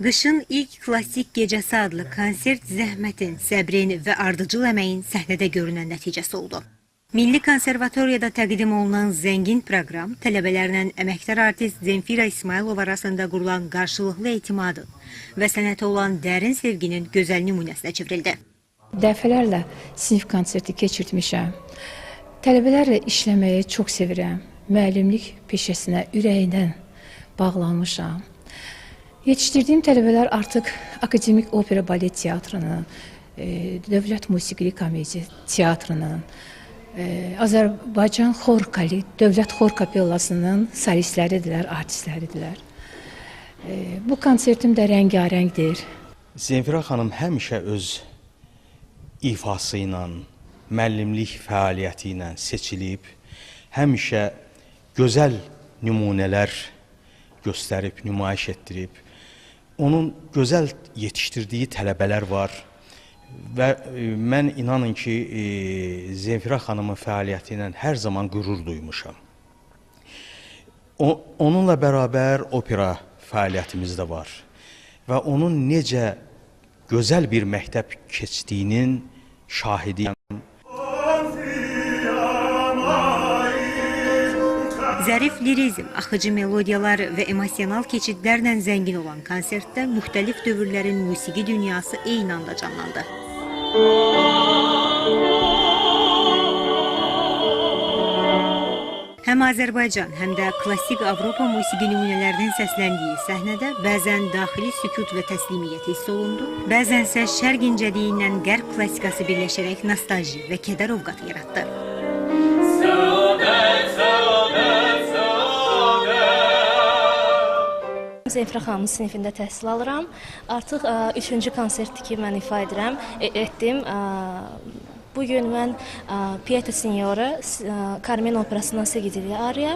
Qışın ilk klassik gecəsi adlı konsert zəhmətin, səbrin və ardıcıl əməyin səhnədə görünən nəticəsi oldu. Milli Konservatoriyada təqdim olunan zəngin proqram tələbələrlə əməkdar artist Zemfira İsmailov arasında qurulan qarşılıqlı etimadın və sənətə olan dərin sevginin gözəl nümunəsinə çevrildi. Dəfələrlə sinif konserti keçirtmişəm. Tələbələrlə işləməyi çox sevirəm. Müəllimlik peşəsinə ürəyindən bağlanmışam. Yetişdirdiyim tələbələr artıq Akademik Opera Balet Teatrının, Dövlət Musiqili Komediya Teatrının, Azərbaycan Dövlət Xor Kapellasının solistləridirlər, artistləridirlər. Bu konsertim də rəngarəngdir. Zemfira xanım həmişə öz ifası ilə, müəllimlik fəaliyyəti ilə seçilib, həmişə gözəl nümunələr göstərib, nümayiş etdirib. Onun gözəl yetişdirdiyi tələbələr var və mən inanın ki, Zemfira xanımın fəaliyyəti ilə hər zaman qürur duymuşam. Onunla bərabər opera fəaliyyətimiz də var və onun necə gözəl bir məktəb keçdiyinin şahidiyəm. Zərif lirizm, axıcı melodiyalar və emosional keçidlərlə zəngin olan konsertdə müxtəlif dövrlərin musiqi dünyası eyni anda canlandı. Həm Azərbaycan, həm də klassik Avropa musiqi nümunələrinin səsləndiyi səhnədə bəzən daxili sükut və təslimiyyət hiss olundu, bəzənsə şərq incəliyi ilə qərb klassikası birləşərək nostalji və kədər ovqatı yaratdı. Zemfira xanımın sinifində təhsil alıram. Artıq 3-cü konsertdir ki, mən ifa etdim. Bugün mən Pieta Signora, Carmen operasından Segidili Aria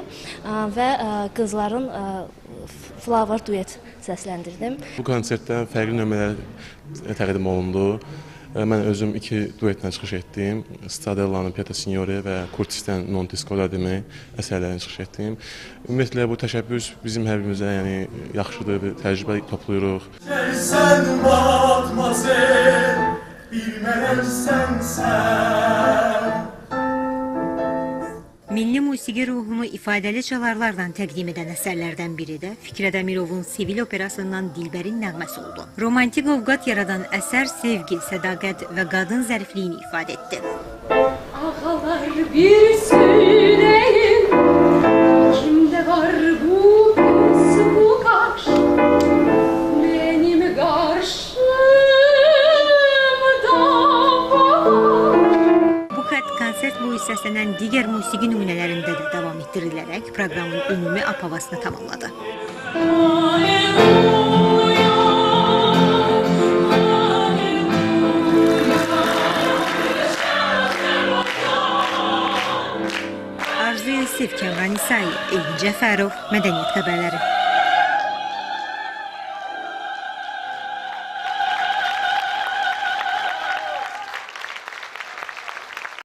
və qızların Flower duet səsləndirdim. Bu konsertdə fərqli nömrələr təqdim olundu. Mən özüm 2 duetlə çıxış etdim. Stradellanın Pieta Signora və Curtis'dən Non ti scordami əsərlərini çıxış etdim. Ümumiyyətlə bu təşəbbüs bizim hər birimizə yaxşıdır, bir təcrübə toplayırıq. Sən matmazel, bilmələnsən sən. Milli musiqi ruhunu ifadəli çalarlardan təqdim edən əsərlərdən biri də Fikrət Əmirovun Sevil operasından Dilbərin nəğməsi oldu. Romantik ovqat yaradan əsər sevgi, sədaqət və qadın zərifliyini ifadə etdi. Ağalar bir söyleyin, kimdə var bu göz, bu qaş, benim qarşımda var. Konsert boyu səslənən digər musiqi nümunələrində də davam etdirilərək proqramın ümumi apavasını tamamladı. Arzu Yusif, Kəmran İsayev, Elin Cəfərov, Mədəniyyət Xəbərləri.